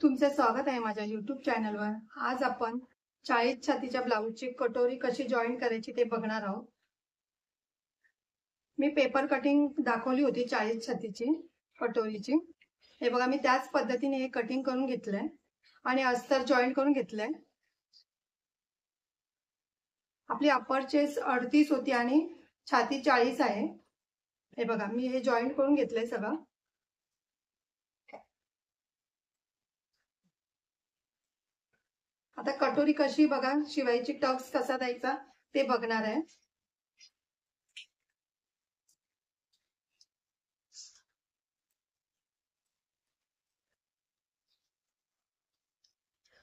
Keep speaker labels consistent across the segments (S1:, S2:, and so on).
S1: तुमचे स्वागत आहे माझ्या YouTube चॅनलवर. आज आपण 40 छातीच्या ब्लाऊजची कटोरी कशी जॉईन करायची ते बघणार आहोत. मी पेपर कटिंग दाखवली होती 40 छातीची कटोरीची. हे बघा, मी त्याच पद्धतीने हे कटिंग करून घेतलंय आणि अस्तर जॉईन करून घेतलंय. आपली अपर चेस्ट 38 होती आणि छाती 40 आहे. हे बघा, मी हे जॉईन करून घेतलंय सगळं. आता कटोरी कशी बघा शिवायची, टक्स कसा द्यायचा ते बघणार आहे.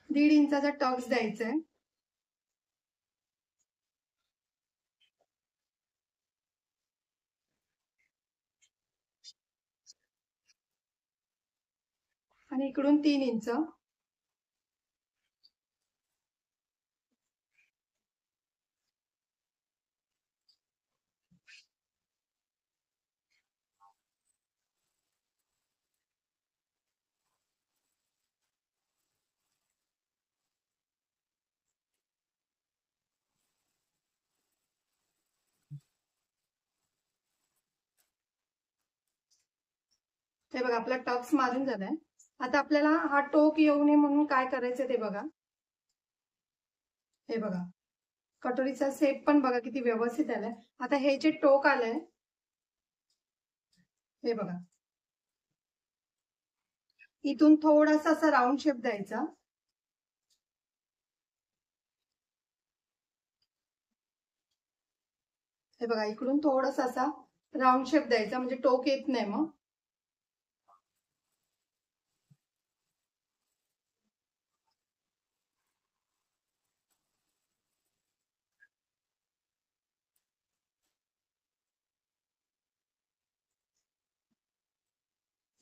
S1: दीड इंचाचा टक्स द्यायचा आहे. आणि इकडून 3 इंच. हे बघा, आपला टक्स मारून झालाय. आता आपल्याला हा टोक येऊ नये म्हणून काय करायचं ते बघा. हे बघा, कटोरीचा शेप पण बघा किती व्यवस्थित आलाय. आता हे जे टोक आलंय, हे बघा, इथून थोडासा असा राऊंड शेप द्यायचा. हे बघा, इकडून थोडासा असा राऊंड शेप द्यायचा म्हणजे टोक येत नाही. मग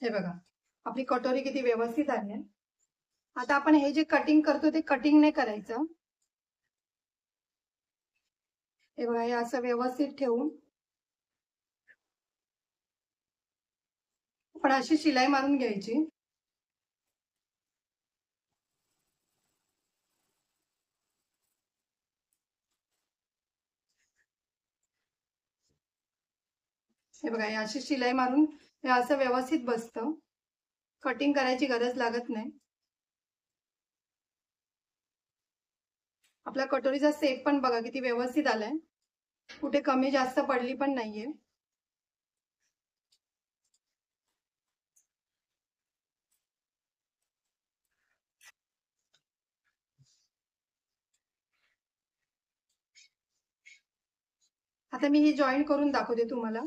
S1: हे बघा, आपली कटोरी किती व्यवस्थित आली आहे. आता आपण हे जे कटिंग करतो ते कटिंग नाही करायचं. हे बघा, हे असं व्यवस्थित ठेवून आपण अशी शिलाई मारून घ्यायची. हे बघा, हे अशी शिलाई मारून हे असं व्यवस्थित बसतं. कटिंग करायची गरज लागत नाही. आपल्या कटोरीचा शेप पण बघा किती व्यवस्थित आलाय, कुठे कमी जास्त पडली पण नाहीये. आता मी हे जॉईन करून दाखवते तुम्हाला.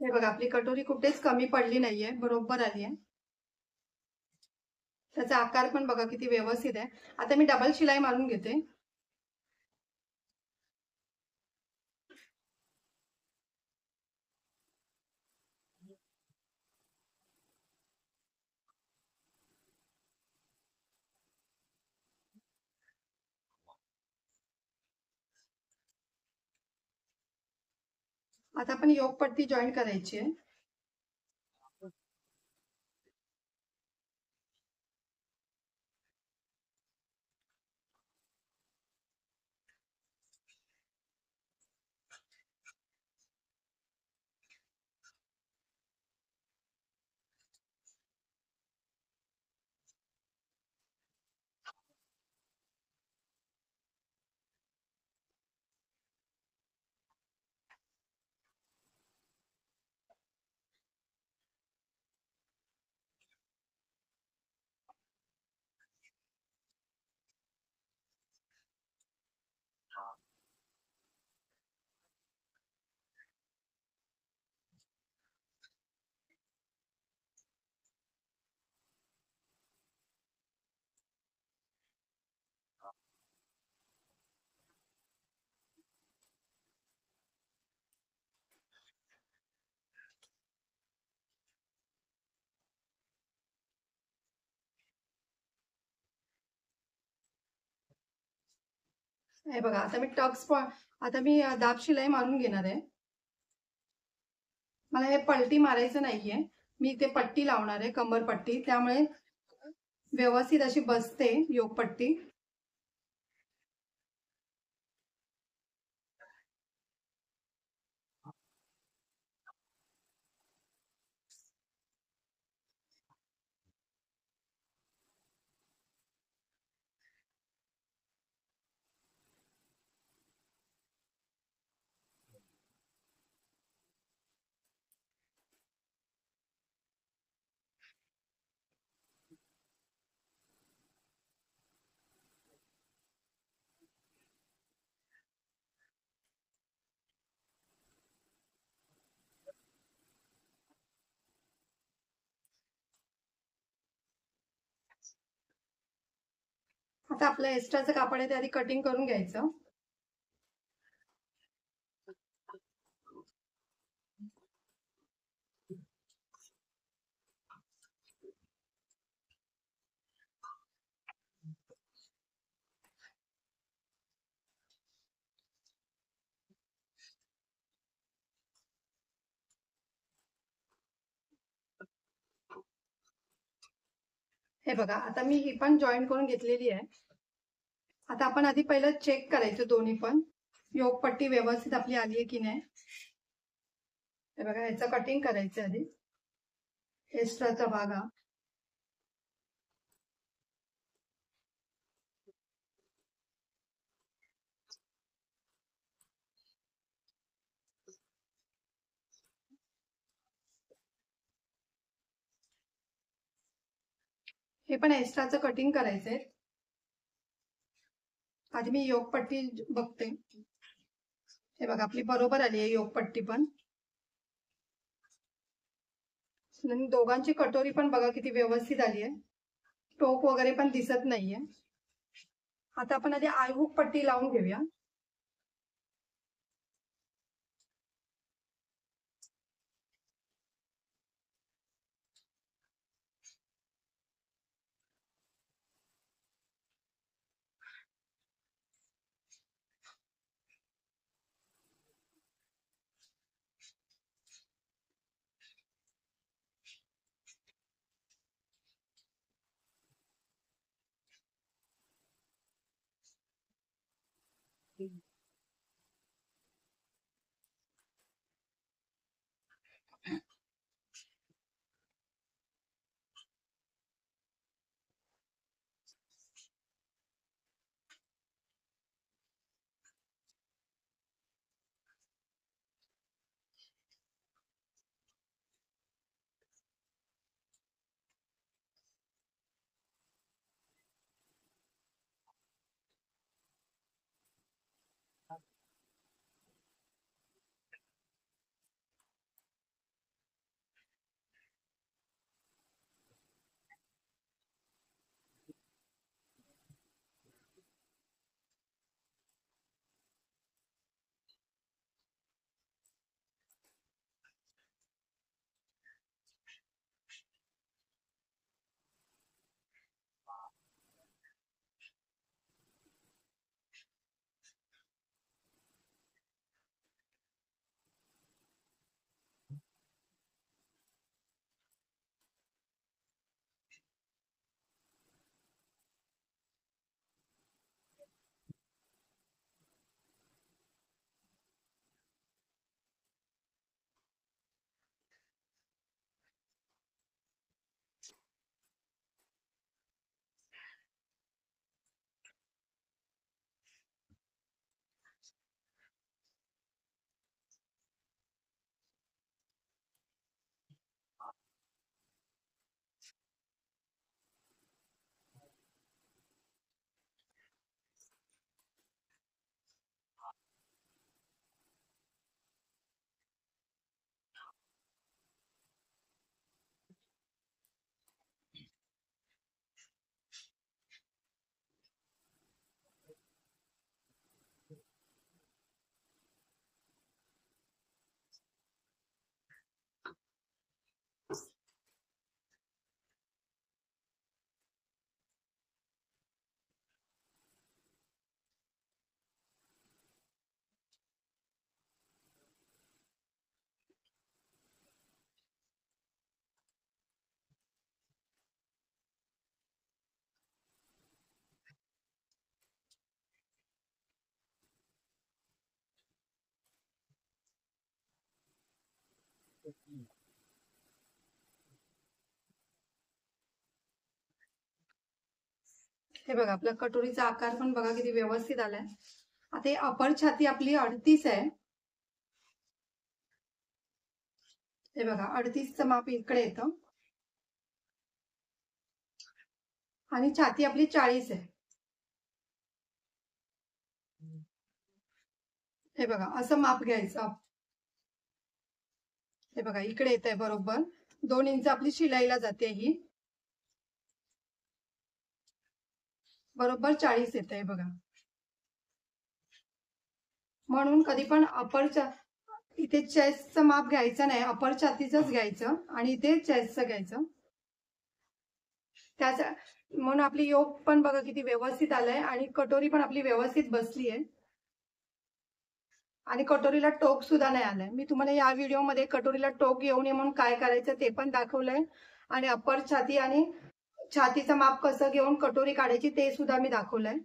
S1: हे बघा, आपली कटोरी कुठेच कमी पडली नाहीये, बरोबर आली आहे. त्याचा आकार पण बघा किती व्यवस्थित आहे. आता मी डबल शिलाई मारून घेते. आता आपण योक पट्टी जॉईन करायची आहे. हे बघा, आता मी आता मी दाब शिलाई मारून घेणार आहे. मला हे पलटी मारायचं नाहीये, मी इथे पट्टी लावणार आहे, कंबर पट्टी, त्यामुळे व्यवस्थित अशी बसते योगपट्टी. आता आपलं एक्स्ट्राचं कापड आहे ते आधी कटिंग करून घ्यायचं. हे बघा, आता मी ही पण जॉईन करून घेतलेली आहे. आता आपण आधी पहिलं चेक करायचं दोन्ही पण, योगपट्टी व्यवस्थित आपली आली आहे की नाही. हे बघा, ह्याचं कटिंग करायचं आधी, एक्स्ट्राचा भाग हा. हे पण एक्स्ट्राचं कटिंग करायचंय. आधी मी योगपट्टी बघते. हे बघा, आपली बरोबर आली आहे योगपट्टी पण. दोघांची कटोरी पण बघा किती व्यवस्थित आली आहे, टोक वगैरे पण दिसत नाहीये. आता आपण आधी आयहूक पट्टी लावून घेऊया. हे बघा आपल्या कटोरीचा आकार पण बघा किती व्यवस्थित आलाय. आता अपर छाती आपली 38 आहे. हे बघा 38चं माप इकडे येतं आणि छाती आपली 40 आहे. हे बघा असं माप घ्यायचं. हे बघा इकडे येत आहे बरोबर 2 इंच आपली शिलाईला जाते. ही बरोबर 40 येत आहे बघा. म्हणून कधी पण अपरच्या इथे चेस्टचं माप घ्यायचं नाही, अपर छातीचंच घ्यायचं आणि इथे चेस्टचं घ्यायचं. त्याच म्हणून आपली योक पण बघा किती व्यवस्थित आलाय आणि कटोरी पण आपली व्यवस्थित बसली आहे आणि कटोरीला टोक सुद्धा नाही आलंय. मी तुम्हाला या व्हिडिओमध्ये कटोरीला टोक येऊ नये म्हणून काय करायचं ते पण दाखवलंय आणि अपर छाती आणि छातीचं माप कसं घेऊन कटोरी काढायची ते सुद्धा मी दाखवलंय.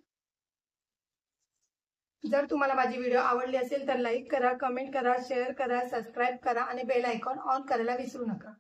S1: जर तुम्हाला माझी व्हिडिओ आवडली असेल तर लाईक करा, कमेंट करा, शेअर करा, सबस्क्राईब करा आणि बेल आयकॉन ऑन करायला विसरू नका.